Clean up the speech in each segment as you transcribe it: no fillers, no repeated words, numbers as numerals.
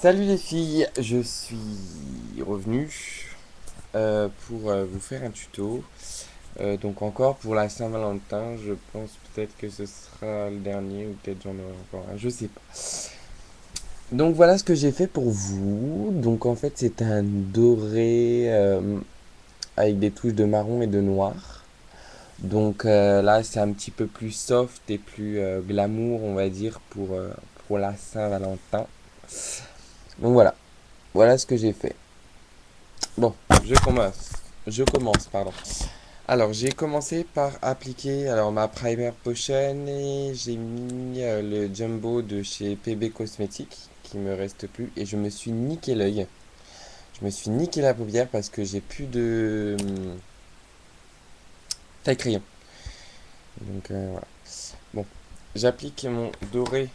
Salut les filles, je suis revenu pour vous faire un tuto. Donc encore pour la Saint-Valentin, je pense peut-être que ce sera le dernier ou peut-être j'en aurai encore un, je sais pas. Donc voilà ce que j'ai fait pour vous. Donc en fait c'est un doré avec des touches de marron et de noir. Donc là c'est un petit peu plus soft et plus glamour on va dire pour la Saint-Valentin. Donc voilà, voilà ce que j'ai fait. Bon, je commence. Je commence, pardon. Alors, j'ai commencé par appliquer ma primer potion et j'ai mis le jumbo de chez PB Cosmetics qui me reste plus et je me suis niqué l'œil. Je me suis niqué la paupière parce que j'ai plus de taille crayon. Donc voilà. Bon, j'applique mon doré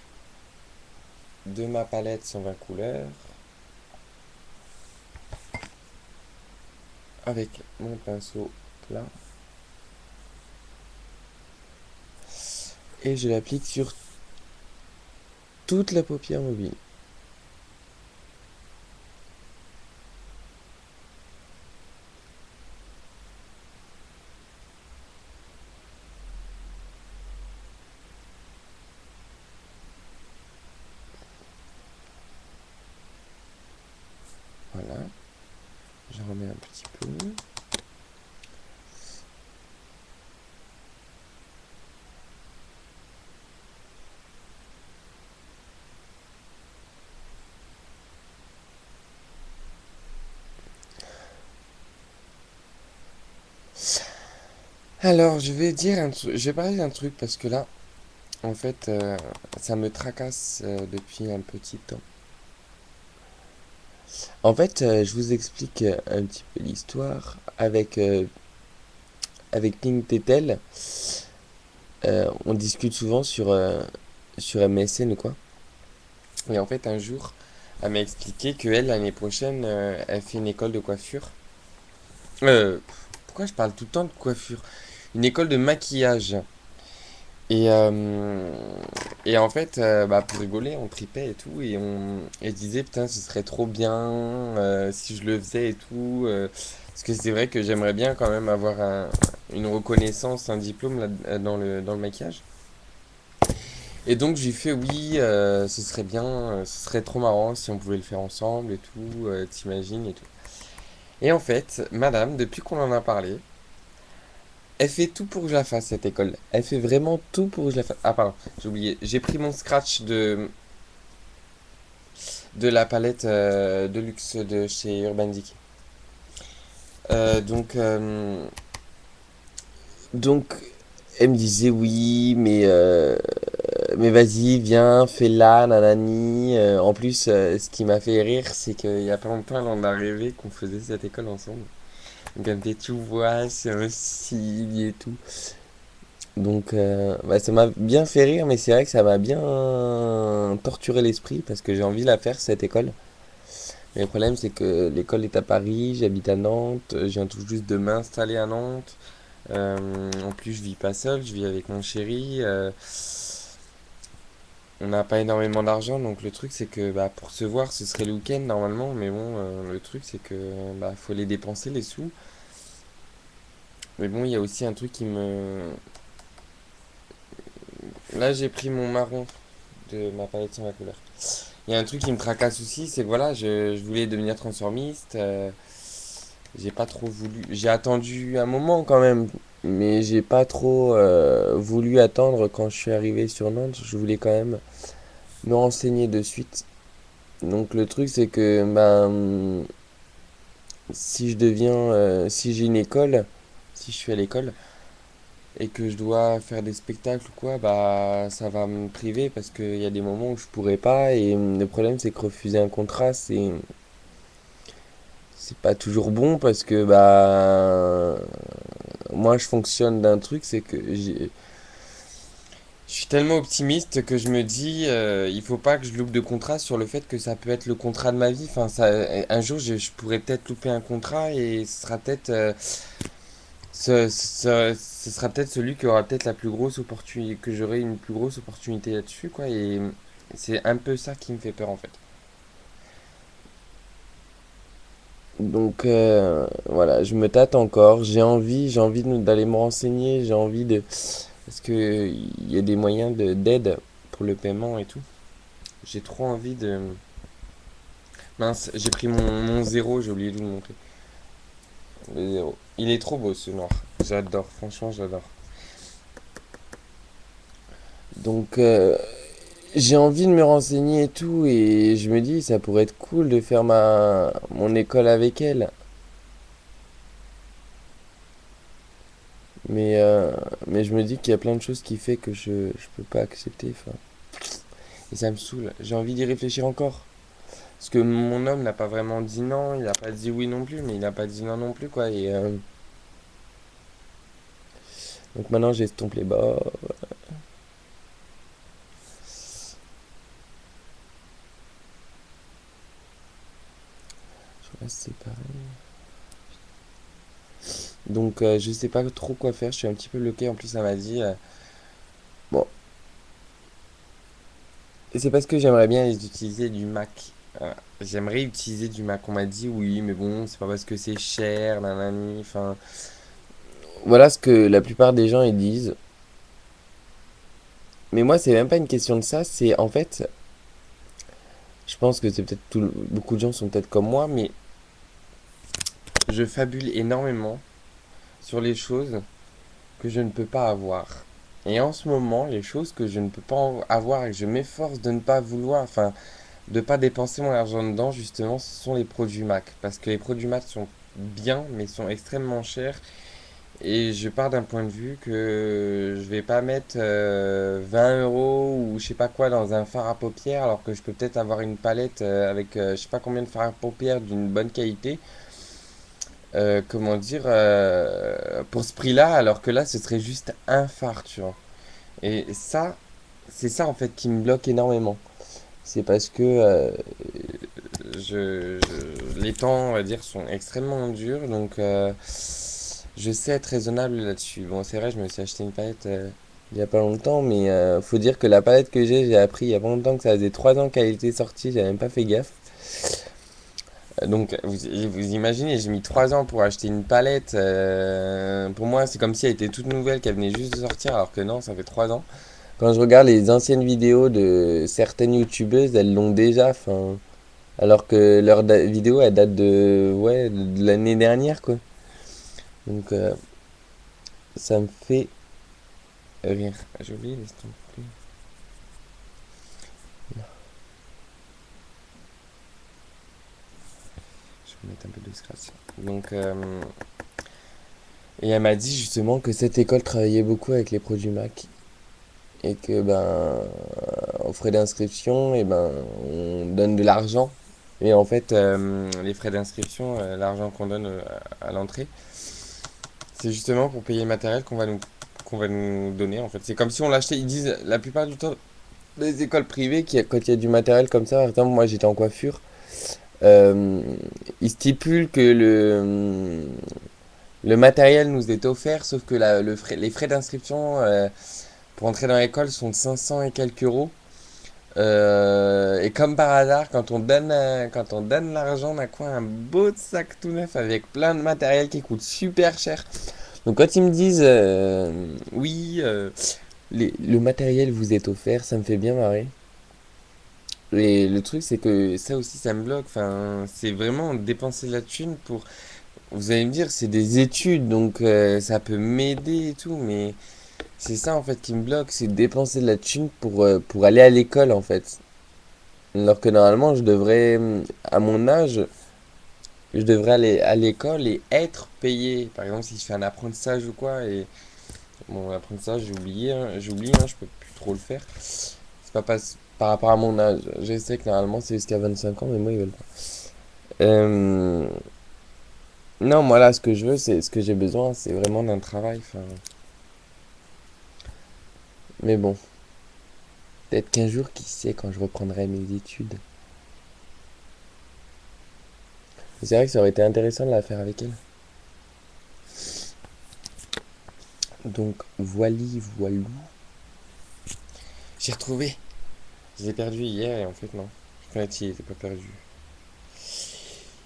de ma palette 120 couleurs avec mon pinceau plat et je l'applique sur toute la paupière mobile. Voilà, j'en remets un petit peu. Alors, je vais parler d'un truc parce que là, en fait, ça me tracasse depuis un petit temps. En fait, je vous explique un petit peu l'histoire. Avec Pink Tetel, on discute souvent sur MSN ou quoi. Et en fait, un jour, elle m'a expliqué qu'elle, l'année prochaine, elle fait une école de coiffure. Euh, Pourquoi je parle tout le temps de coiffure? Une école de maquillage. Et, euh, et en fait, pour rigoler, on tripait et tout, et je disais, putain, ce serait trop bien si je le faisais et tout. Parce que c'est vrai que j'aimerais bien quand même avoir une reconnaissance, un diplôme là, dans le maquillage. Et donc j'ai fait oui, ce serait bien, ce serait trop marrant si on pouvait le faire ensemble et tout, t'imagines et tout. Et en fait, madame, depuis qu'on en a parlé, elle fait tout pour que je la fasse cette école. Elle fait vraiment tout pour que je la fasse. Ah pardon, j'ai oublié. J'ai pris mon scratch de la palette de luxe de chez Urban Decay. Euh, donc, euh, donc, elle me disait oui, mais vas-y, viens, fais-la, nanani. En plus, ce qui m'a fait rire, c'est qu'il y a pas longtemps, elle en a rêvé qu'on faisait cette école ensemble. Donc, elle me dit, tu vois, c'est un style et tout. Donc, ça m'a bien fait rire, mais c'est vrai que ça m'a bien torturé l'esprit parce que j'ai envie de la faire, cette école. Mais le problème, c'est que l'école est à Paris, j'habite à Nantes, je viens tout juste de m'installer à Nantes. En plus, je vis pas seul, je vis avec mon chéri. On n'a pas énormément d'argent, donc le truc, c'est que pour se voir, ce serait le week-end normalement. Mais bon, le truc, c'est que faut les dépenser, les sous. Mais bon, il y a aussi un truc qui me. Là, j'ai pris mon marron de ma palette sans la couleur. Il y a un truc qui me tracasse aussi, c'est que voilà, je voulais devenir transformiste. J'ai pas trop voulu. J'ai attendu un moment quand même, mais j'ai pas trop voulu attendre quand je suis arrivé sur Nantes. Je voulais quand même me renseigner de suite. Donc le truc c'est que si j'ai une école, si je suis à l'école et que je dois faire des spectacles ou quoi, bah ça va me priver parce qu'il y a des moments où je pourrais pas et le problème c'est que refuser un contrat c'est pas toujours bon parce que moi je fonctionne d'un truc, c'est que je suis tellement optimiste que je me dis il faut pas que je loupe de contrat sur le fait que ça peut être le contrat de ma vie. Enfin, un jour je pourrais peut-être louper un contrat et ce sera peut-être ce sera peut-être celui qui aura peut-être la plus grosse opportunité, que j'aurai une plus grosse opportunité là-dessus quoi. Et c'est un peu ça qui me fait peur en fait. Donc voilà, je me tâte encore. D'aller me renseigner. J'ai envie de. Parce que il y a des moyens d'aide pour le paiement et tout. J'ai trop envie de. Mince, j'ai pris mon zéro, j'ai oublié de vous le montrer. Le zéro. Il est trop beau ce noir. J'adore, franchement, j'adore. Donc j'ai envie de me renseigner et tout. Et je me dis, ça pourrait être cool de faire mon école avec elle. Mais, euh, mais je me dis qu'il y a plein de choses qui fait que je peux pas accepter. Enfin, et ça me saoule. J'ai envie d'y réfléchir encore. Parce que mon homme n'a pas vraiment dit non, il n'a pas dit oui non plus, mais il n'a pas dit non non plus, quoi. Donc maintenant j'estompe les bas. Je reste séparé. Donc je sais pas trop quoi faire, je suis un petit peu bloqué. En plus, ça m'a dit. Bon, et c'est parce que j'aimerais bien utiliser du Mac. J'aimerais utiliser du Mac. On m'a dit oui, mais bon, c'est pas parce que c'est cher, nanani. Enfin, voilà ce que la plupart des gens ils disent. Mais moi, c'est même pas une question de ça. C'est en fait, je pense que c'est peut-être beaucoup de gens sont peut-être comme moi, mais je fabule énormément sur les choses que je ne peux pas avoir. Et en ce moment, les choses que je ne peux pas avoir et que je m'efforce de ne pas vouloir, enfin, de ne pas dépenser mon argent dedans, justement, ce sont les produits Mac. Parce que les produits Mac sont bien, mais sont extrêmement chers. Et je pars d'un point de vue que je vais pas mettre 20 euros ou je sais pas quoi dans un fard à paupières, alors que je peux peut-être avoir une palette avec je sais pas combien de fards à paupières d'une bonne qualité. Comment dire, pour ce prix-là, alors que là, ce serait juste un phare, tu vois. Et ça, c'est ça en fait qui me bloque énormément. C'est parce que les temps, on va dire, sont extrêmement durs, donc je sais être raisonnable là-dessus. Bon, c'est vrai, je me suis acheté une palette il y a pas longtemps, mais faut dire que la palette que j'ai appris il y a pas longtemps que ça faisait 3 ans qu'elle était sortie, j'avais même pas fait gaffe. Donc, vous imaginez, j'ai mis 3 ans pour acheter une palette. Pour moi, c'est comme si elle était toute nouvelle, qu'elle venait juste de sortir, alors que non, ça fait 3 ans. Quand je regarde les anciennes vidéos de certaines youtubeuses, elles l'ont déjà, enfin, alors que leur vidéo, elle date ouais, de l'année dernière, quoi. Donc, ça me fait rire. J'ai oublié les estampes. Je vais mettre un peu de scratch. Donc, et elle m'a dit justement que cette école travaillait beaucoup avec les produits Mac. Et que, ben, aux frais d'inscription, et ben, on donne de l'argent. Et en fait, les frais d'inscription, l'argent qu'on donne à l'entrée, c'est justement pour payer le matériel qu'on va nous donner. En fait, c'est comme si on l'achetait. Ils disent la plupart du temps, les écoles privées, quand il y a du matériel comme ça, par exemple, moi j'étais en coiffure, euh, ils stipulent que le matériel nous est offert, sauf que les frais d'inscription pour entrer dans l'école sont de 500 et quelques euros. Et comme par hasard, quand on donne l'argent, on a quoi? Un beau sac tout neuf avec plein de matériel qui coûte super cher. Donc quand ils me disent oui, le matériel vous est offert, ça me fait bien marrer. Et le truc, c'est que ça aussi, ça me bloque. Enfin, c'est vraiment dépenser de la thune pour. Vous allez me dire, c'est des études, donc ça peut m'aider et tout, mais c'est ça en fait qui me bloque, c'est dépenser de la thune pour aller à l'école en fait. Alors que normalement, à mon âge, je devrais aller à l'école et être payé. Par exemple, si je fais un apprentissage ou quoi, et bon, l'apprentissage, j'oublie, hein, je peux plus trop le faire. C'est pas par rapport à mon âge. Je sais que normalement, c'est jusqu'à 25 ans, mais moi, ils veulent pas. Euh, non, moi là, ce que je veux, c'est ce que j'ai besoin, c'est vraiment d'un travail. Enfin, mais bon, peut-être qu'un jour, qui sait, quand je reprendrai mes études. C'est vrai que ça aurait été intéressant de la faire avec elle. Donc, voili, voilou. J'ai retrouvé. Je l'ai perdu hier et en fait, non. En fait, il était pas perdu.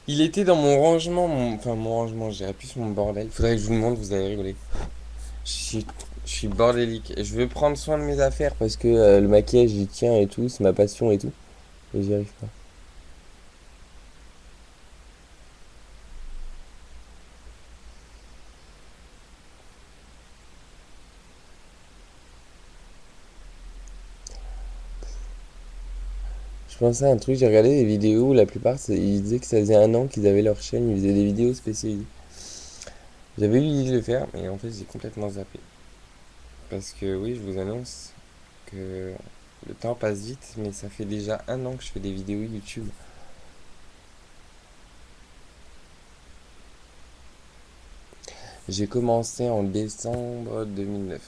Il était dans mon rangement, enfin mon rangement, je dirais plus mon bordel. Faudrait que je vous le montre, vous allez rigoler. Je suis, je suis bordélique. Je veux prendre soin de mes affaires parce que le maquillage j'y tiens et tout, c'est ma passion et tout. Et j'y arrive pas. Je pensais à un truc, j'ai regardé des vidéos où la plupart ils disaient que ça faisait un an qu'ils avaient leur chaîne, ils faisaient des vidéos spécialisées. J'avais eu l'idée de le faire, mais en fait j'ai complètement zappé. Parce que oui, je vous annonce que le temps passe vite, mais ça fait déjà un an que je fais des vidéos YouTube. J'ai commencé en décembre 2009,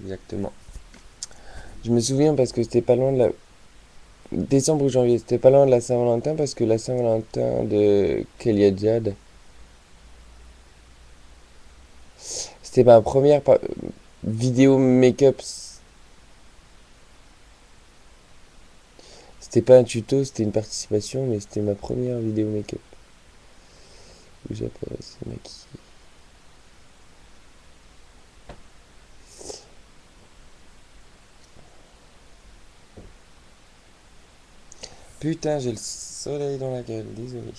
exactement. Je me souviens parce que c'était pas loin de la... Décembre ou janvier, c'était pas loin de la Saint-Valentin parce que la Saint-Valentin de Kelia Jad, c'était ma première vidéo make-up. C'était pas un tuto, c'était une participation, mais c'était ma première vidéo make-up. Où j'apparaissais maquillée. Putain, j'ai le soleil dans la gueule, désolé.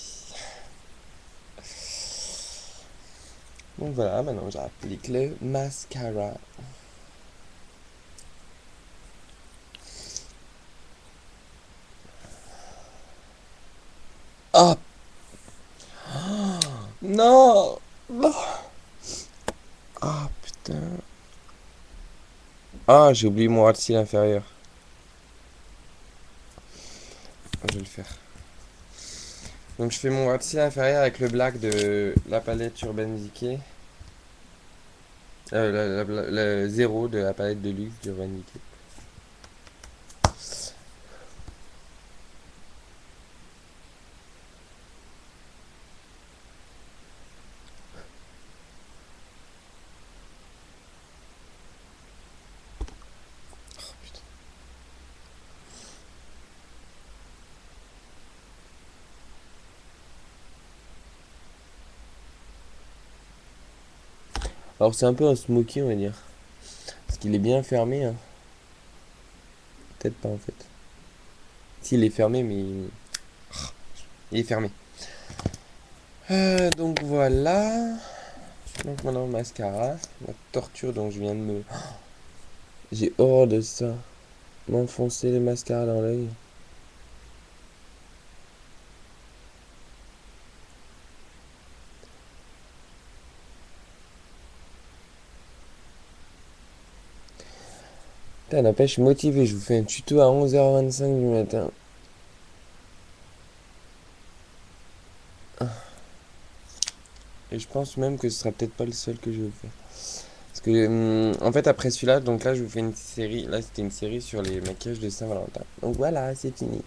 Donc voilà, maintenant j'applique le mascara. Ah, non! Ah, putain. Ah, j'ai oublié mon ras de cils inférieur. Je vais le faire. Donc je fais mon ras de cils inférieur avec le black de la palette Urban Decay. Le zéro de la palette de luxe d'Urban Decay. Alors c'est un peu un smoky, on va dire. Parce qu'il est bien fermé, hein. Peut-être pas en fait. S'il est fermé, mais il est fermé. Donc voilà. Donc maintenant mascara. La torture dont je viens de me... J'ai horreur de ça. M'enfoncer les mascaras dans l'œil. Putain, n'empêche, je suis motivé. Je vous fais un tuto à 11h25 du matin. Et je pense même que ce sera peut-être pas le seul que je vais faire. Parce que, en fait, après celui-là, donc là, je vous fais une série. Là, c'était une série sur les maquillages de Saint-Valentin. Donc voilà, c'est fini.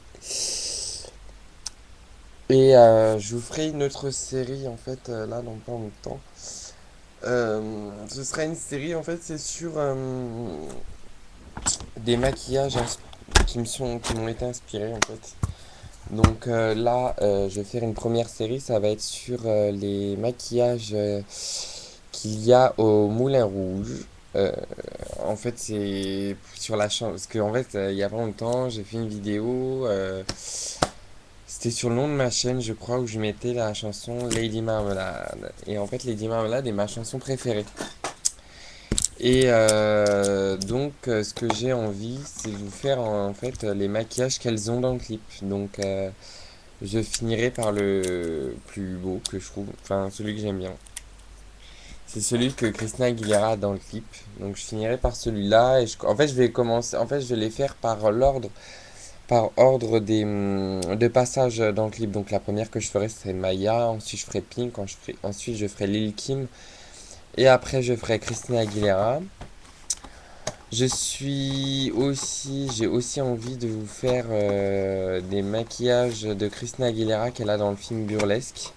Et je vous ferai une autre série, en fait, là, dans pas longtemps. Ce sera une série, en fait, c'est sur des maquillages qui m'ont été inspirés, en fait. Donc là, je vais faire une première série, ça va être sur les maquillages qu'il y a au Moulin Rouge. Euh, En fait, c'est sur la chanson. Parce qu'en fait, il y a pas longtemps, j'ai fait une vidéo. C'était sur le nom de ma chaîne, je crois, où je mettais la chanson Lady Marmalade. Et en fait, Lady Marmalade est ma chanson préférée. Et ce que j'ai envie, c'est de vous faire en fait les maquillages qu'elles ont dans le clip. Donc, je finirai par le plus beau que je trouve, enfin celui que j'aime bien. C'est celui que Christina Aguilera a dans le clip. Donc je finirai par celui-là. En fait, je vais commencer. En fait, je vais les faire par ordre de passage dans le clip. Donc la première que je ferai, c'est Maya. Ensuite, je ferai Pink. Ensuite, je ferai Lil Kim. Et après, je ferai Christina Aguilera. J'ai aussi envie de vous faire des maquillages de Christina Aguilera qu'elle a dans le film Burlesque.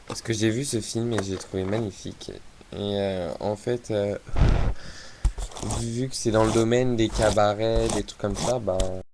Parce que j'ai vu ce film et j'ai trouvé magnifique. Et en fait, vu que c'est dans le domaine des cabarets, des trucs comme ça, bah,